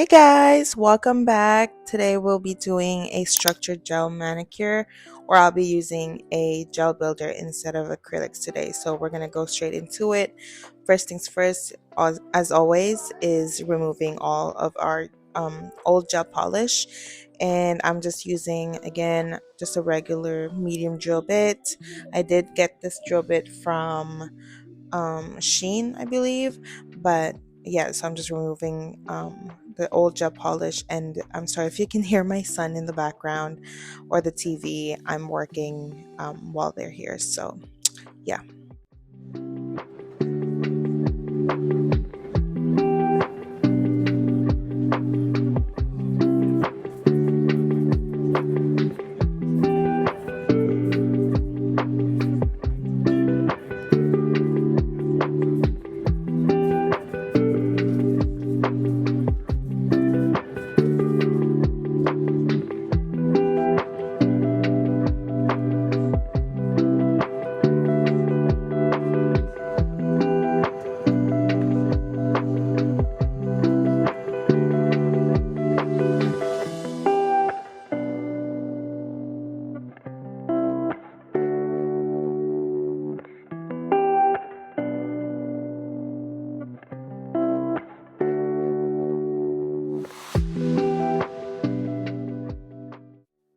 Hey guys, welcome back. Today we'll be doing a structured gel manicure, or I'll be using a gel builder instead of acrylics today. So we're going to go straight into it. First things first, as always, is removing all of our old gel polish. And I'm just using, again, just a regular medium drill bit. I did get this drill bit from Sheen, I believe, but yeah, so I'm just removing the old gel polish. And I'm sorry if you can hear my son in the background or the TV. I'm working while they're here, so yeah.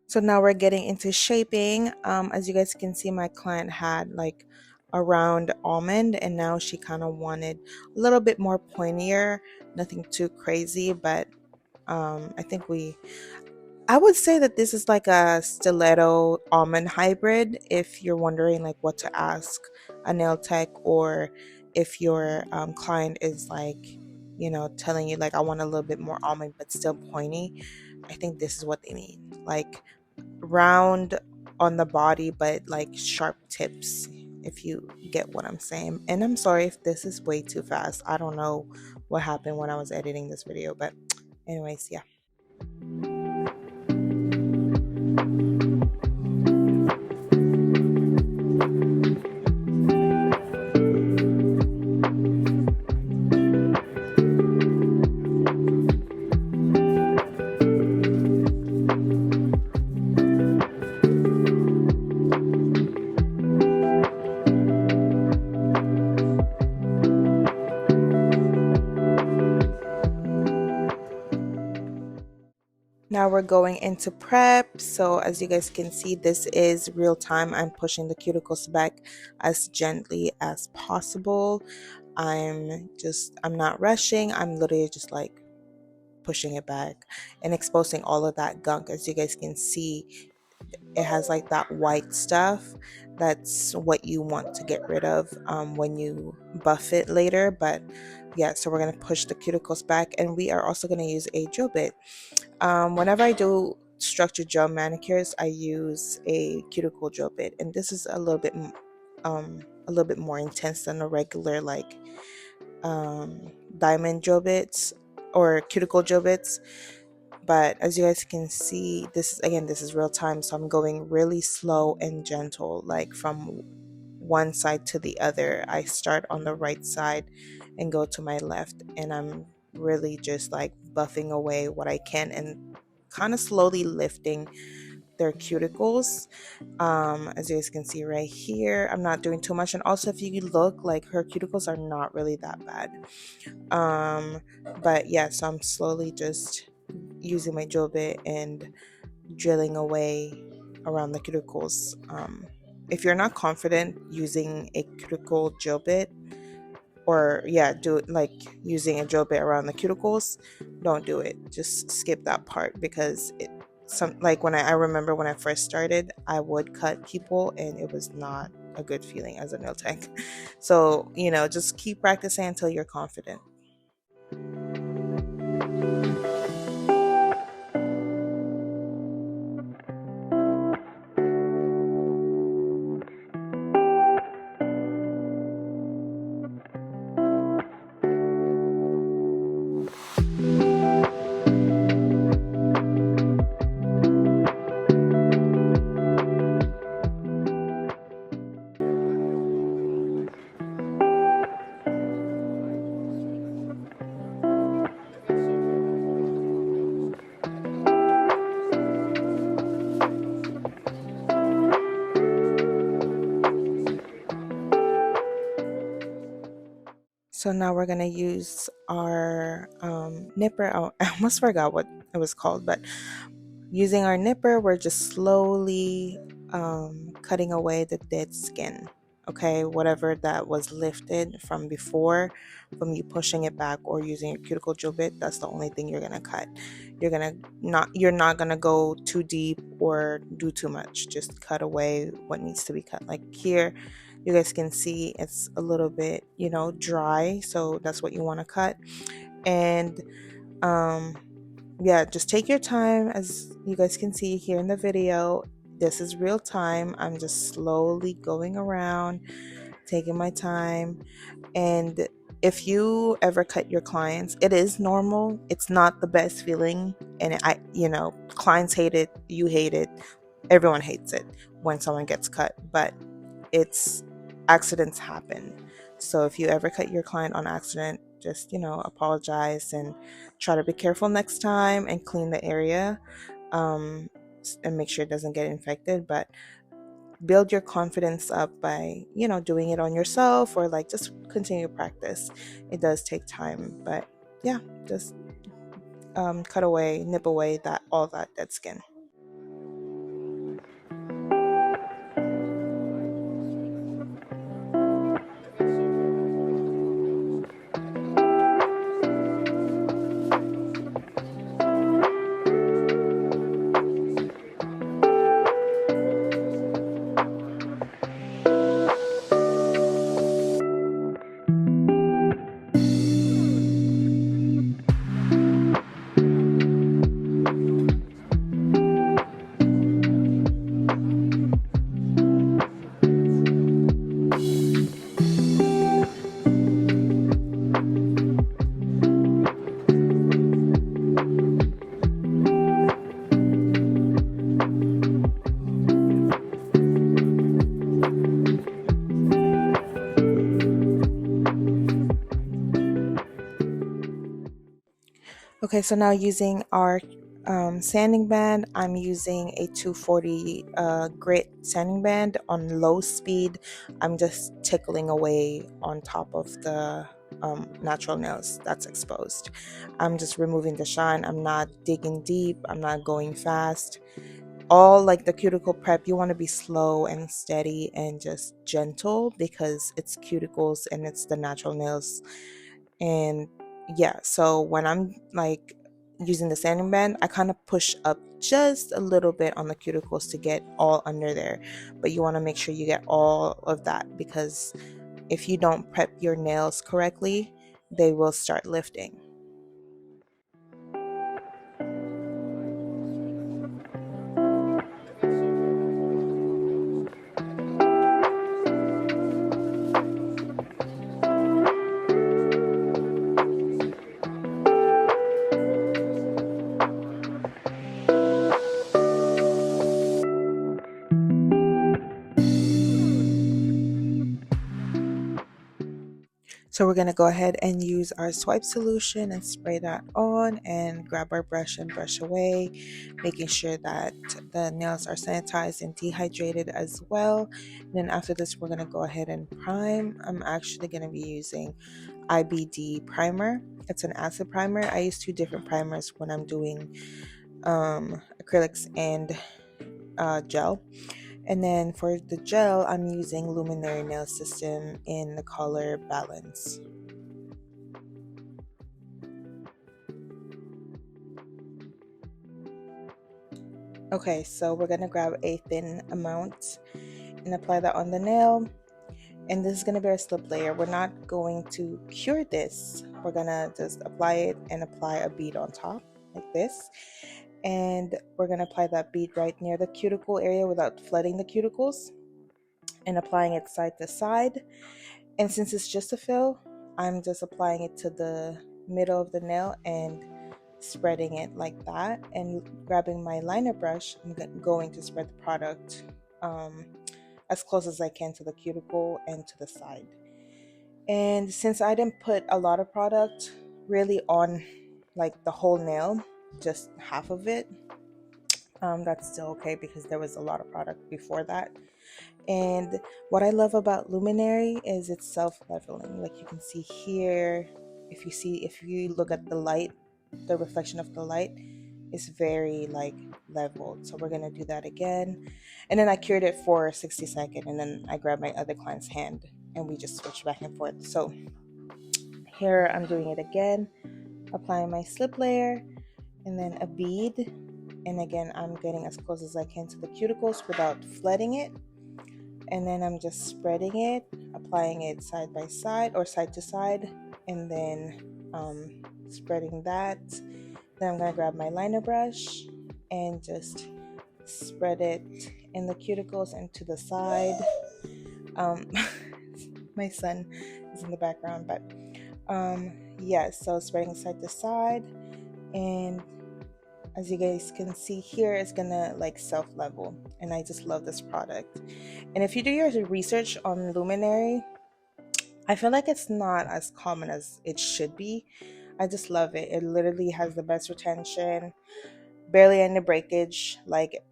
So now we're getting into shaping. As you guys can see, my client had like a round almond, and now she kind of wanted a little bit more pointier, nothing too crazy, but I would say that this is like a stiletto almond hybrid, if you're wondering like what to ask a nail tech, or if your client is like, telling you like, I want a little bit more almond but still pointy. I think this is what they need. Like round on the body but like sharp tips, if you get what I'm saying. And I'm sorry if this is way too fast. I don't know what happened when I was editing this video, but anyways, yeah. Now we're going into prep. So as you guys can see, this is real time. I'm pushing the cuticles back as gently as possible. I'm not rushing. I'm literally just like pushing it back and exposing all of that gunk. As you guys can see, it has like that white stuff. That's what you want to get rid of when you buff it later. But yeah, so we're going to push the cuticles back, and we are also going to use a drill bit. Whenever I do structured gel manicures, I use a cuticle drill bit, and this is a little bit more intense than a regular like diamond drill bits or cuticle drill bits. But as you guys can see, this is real time, so I'm going really slow and gentle, like from one side to the other. I start on the right side and go to my left, and I'm really just like buffing away what I can and kind of slowly lifting their cuticles. As you guys can see right here, I'm not doing too much. And also, if you look, like her cuticles are not really that bad. But yeah, so I'm slowly just using my drill bit and drilling away around the cuticles. If you're not confident using a cuticle drill bit, or do it like using a drill bit around the cuticles, don't do it. Just skip that part, because I remember when I first started, I would cut people and it was not a good feeling as a nail tech. So just keep practicing until you're confident. So now we're gonna use our nipper. Oh, I almost forgot what it was called, but using our nipper, we're just slowly cutting away the dead skin. Okay, whatever that was lifted from before, from you pushing it back or using your cuticle drill bit, that's the only thing you're gonna cut. You're not gonna go too deep or do too much. Just cut away what needs to be cut. Like here, you guys can see it's a little bit, dry, so that's what you want to cut. And um yeah, just take your time. As you guys can see here in the video, this is real time. I'm just slowly going around, taking my time. And if you ever cut your clients, it is normal. It's not the best feeling. And clients hate it, you hate it, everyone hates it when someone gets cut, but it's accidents happen. So if you ever cut your client on accident, just apologize and try to be careful next time and clean the area, and make sure it doesn't get infected. But build your confidence up by doing it on yourself, or like just continue to practice. It does take time, but yeah, just cut away, nip away all that dead skin. Okay, so now using our sanding band, I'm using a 240 grit sanding band on low speed. I'm just tickling away on top of the natural nails that's exposed. I'm just removing the shine. I'm not digging deep. I'm not going fast. All like the cuticle prep, you want to be slow and steady and just gentle, because it's cuticles and it's the natural nails. And yeah, so when I'm like using the sanding band, I kind of push up just a little bit on the cuticles to get all under there. But you want to make sure you get all of that, because if you don't prep your nails correctly, they will start lifting. So we're going to go ahead and use our swipe solution and spray that on, and grab our brush and brush away, making sure that the nails are sanitized and dehydrated as well. And then after this, we're going to go ahead and prime. I'm actually going to be using IBD primer. It's an acid primer. I use two different primers when I'm doing acrylics and gel. And then for the gel, I'm using Luminary Nail System in the color Balance. Okay, so we're going to grab a thin amount and apply that on the nail. And this is going to be our slip layer. We're not going to cure this. We're going to just apply it and apply a bead on top like this. And we're going to apply that bead right near the cuticle area without flooding the cuticles, and applying it side to side. And since it's just a fill, I'm just applying it to the middle of the nail and spreading it like that. And grabbing my liner brush, I'm going to spread the product as close as I can to the cuticle and to the side. And since I didn't put a lot of product really on like the whole nail, just half of it, That's still okay because there was a lot of product before that. And what I love about Luminary is it's self-leveling. Like you can see here, if you look at the light, the reflection of the light is very like leveled. So we're gonna do that again. And then I cured it for 60 seconds, and then I grabbed my other client's hand and we just switch back and forth. So here I'm doing it again, applying my slip layer and then a bead. And again, I'm getting as close as I can to the cuticles without flooding it. And then I'm just spreading it, applying it side by side or side to side, and then spreading that. Then I'm going to grab my liner brush and just spread it in the cuticles and to the side. My son is in the background, but yeah, so spreading side to side, and as you guys can see here, it's gonna like self-level, and I just love this product. And if you do your research on Luminary, I feel like it's not as common as it should be. I just love it. It literally has the best retention, barely any breakage. Like,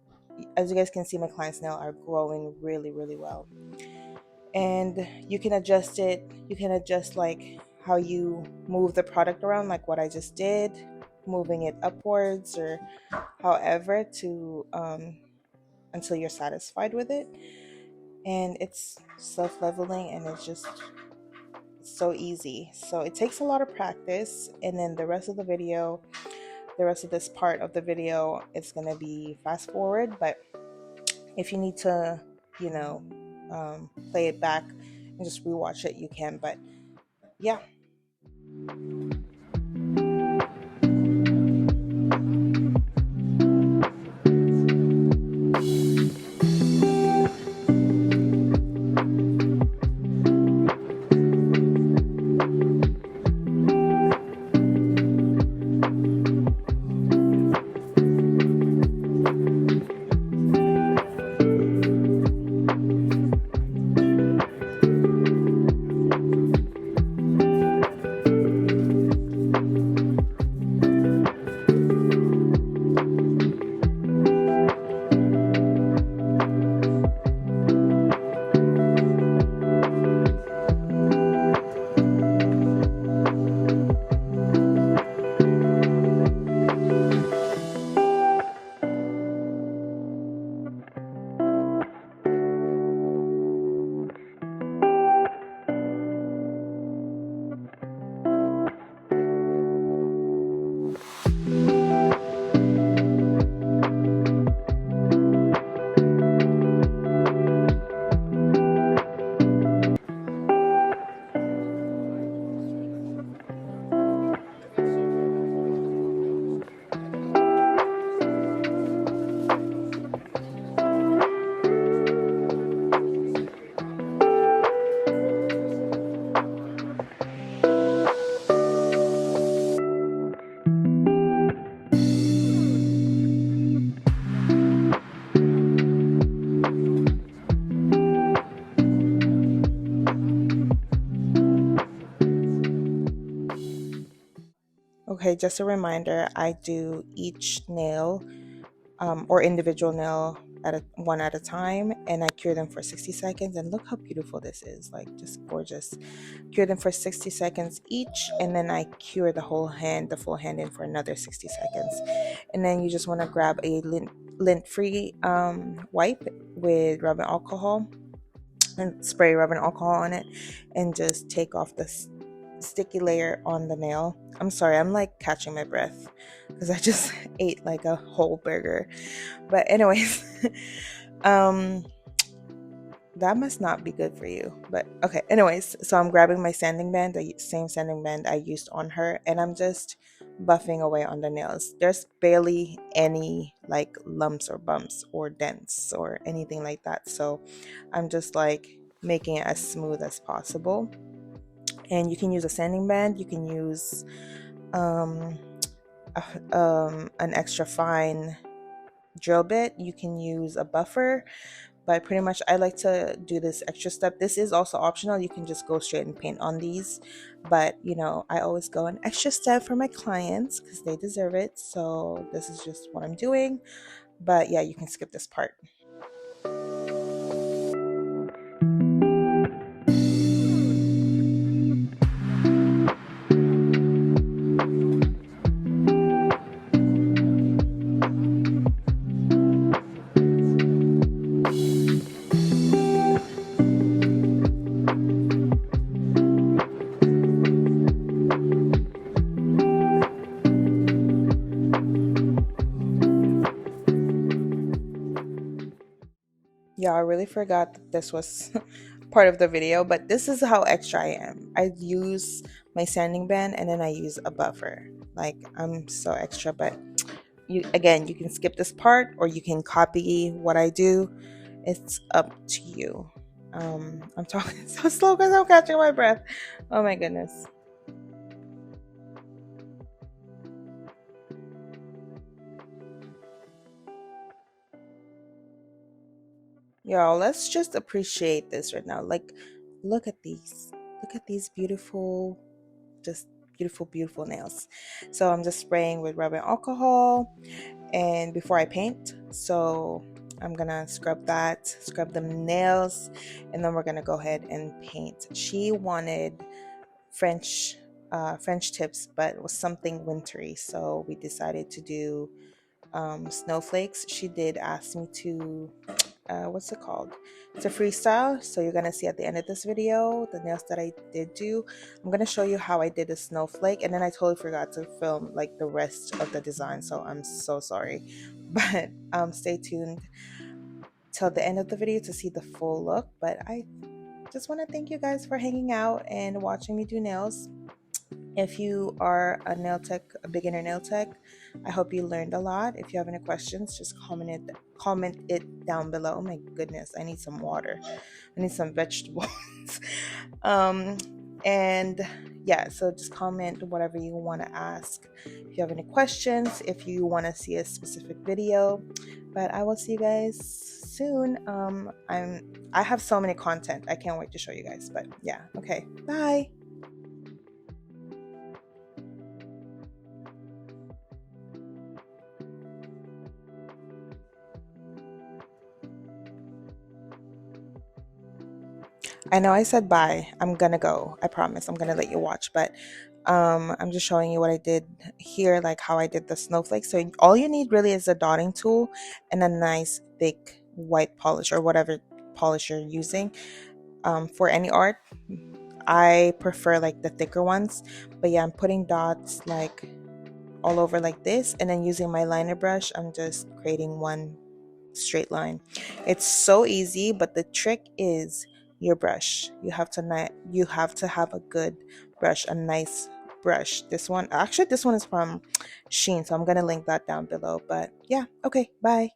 as you guys can see, my client's nail are growing really, really well. And you can adjust it. You can adjust like how you move the product around, like what I just did, moving it upwards or however to until you're satisfied with it. And it's self-leveling, and it's just so easy. So it takes a lot of practice, and then the rest of this part of the video, it's gonna be fast forward. But if you need to, you know, play it back and just rewatch it, you can. But yeah. Okay, just a reminder, I do each nail or individual nail one at a time, and I cure them for 60 seconds. And look how beautiful this is, like just gorgeous. Cure them for 60 seconds each, and then I cure the full hand in for another 60 seconds. And then you just want to grab a lint-free wipe with rubbing alcohol and spray rubbing alcohol on it, and just take off the sticky layer on the nail. I'm sorry, I'm like catching my breath because I just ate like a whole burger. But anyways, that must not be good for you. But okay, anyways, so I'm grabbing my sanding band, the same sanding band I used on her, and I'm just buffing away on the nails. There's barely any like lumps or bumps or dents or anything like that. So I'm just like making it as smooth as possible. And you can use a sanding band, you can use an extra fine drill bit, you can use a buffer, but pretty much I like to do this extra step. This is also optional, you can just go straight and paint on these, but you know, I always go an extra step for my clients because they deserve it. So this is just what I'm doing. But yeah, you can skip this part. Yeah, I really forgot that this was part of the video, but this is how extra I am. I use my sanding band and then I use a buffer. Like, I'm so extra, but you can skip this part or you can copy what I do. It's up to you. I'm talking so slow because I'm catching my breath. Oh my goodness. Y'all, let's just appreciate this right now. Like, look at these. Look at these beautiful, just beautiful, beautiful nails. So I'm just spraying with rubbing alcohol and before I paint. So I'm gonna scrub the nails, and then we're gonna go ahead and paint. She wanted French tips, but it was something wintry, so we decided to do snowflakes. She did ask me to what's it called? It's a freestyle. So you're gonna see at the end of this video the nails that I did do. I'm gonna show you how I did a snowflake, and then I totally forgot to film like the rest of the design, so I'm so sorry. But stay tuned till the end of the video to see the full look. But I just want to thank you guys for hanging out and watching me do nails. If you are a nail tech, a beginner nail tech, I hope you learned a lot. If you have any questions, just comment it down below. Oh my goodness, I need some water. I need some vegetables. um, and yeah, so just comment whatever you want to ask. If you have any questions, if you want to see a specific video, but I will see you guys soon. I have so many content. I can't wait to show you guys. But yeah, okay, bye. I know I said bye. I'm gonna go. I promise. I'm gonna let you watch, but I'm just showing you what I did here, like how I did the snowflake. So all you need really is a dotting tool and a nice thick white polish or whatever polish you're using. For any art, I prefer like the thicker ones. But yeah, I'm putting dots like all over like this, and then using my liner brush, I'm just creating one straight line. It's so easy, but the trick is your brush. You have to have a good brush, a nice brush. This one is from Sheen, so I'm gonna link that down below. But yeah, okay, bye.